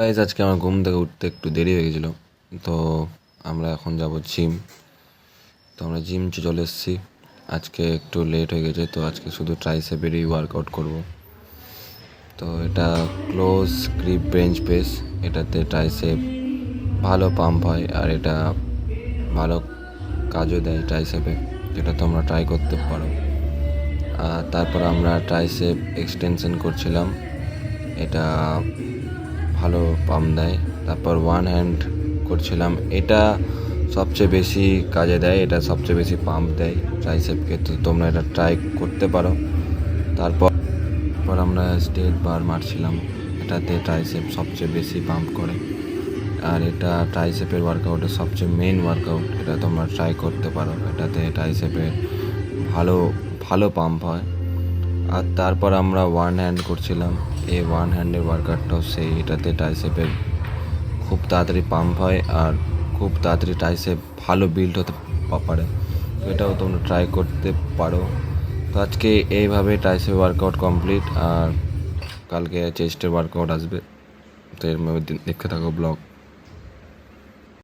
Guys আজকে আমার ঘুম থেকে উঠতে একটু দেরি হয়ে গেছিলো, তো আমরা এখন যাব জিম। তো আমরা জিম চলে এসেছি। আজকে একটু লেট হয়ে গেছে, তো আজকে শুধু ট্রাইসেপেরই ওয়ার্কআউট করব। তো এটা ক্লোজ গ্রিপ বেঞ্চ প্রেস, এটাতে ট্রাইসেপ ভালো পাম্প হয় আর এটা ভালো কাজও দেয় ট্রাইসেপে, যেটা তোমরা ট্রাই করতে পারো। আর তারপর আমরা ট্রাইসেপ এক্সটেনশন করছিলাম, এটা ভালো পাম্প দেয়। তারপর ওয়ান হ্যান্ড করছিলাম, এটা সবচেয়ে বেশি কাজে দেয়, এটা সবচেয়ে বেশি পাম্প দেয় ট্রাইসেপকে, তো তোমরা এটা ট্রাই করতে পারো। তারপর আমরা স্টেট বার মারছিলাম, এটাতে ট্রাইসেপ সবচেয়ে বেশি পাম্প করে আর এটা ট্রাইসেপের ওয়ার্কআউটের সবচেয়ে মেন ওয়ার্কআউট, এটা তোমরা ট্রাই করতে পারো। এটাতে ট্রাইসেপের ভালো ভালো পাম্প হয়। আর তারপর আমরা ওয়ান হ্যান্ড করছিলাম, এই ওয়ান হ্যান্ডের ওয়ার্কআউটটাও সেই, এটাতে ট্রাইসেপের খুব তাড়াতাড়ি পাম্প হয় আর খুব তাড়াতাড়ি ট্রাইসেপ ভালো বিল্ড হতে পারে, তো এটাও তোমরা ট্রাই করতে পারো। তো আজকে এইভাবে ট্রাইসেপ ওয়ার্কআউট কমপ্লিট, আর কালকে চেস্টের ওয়ার্কআউট আসবে, তো এর মধ্যে দেখতে থাকো ব্লগ।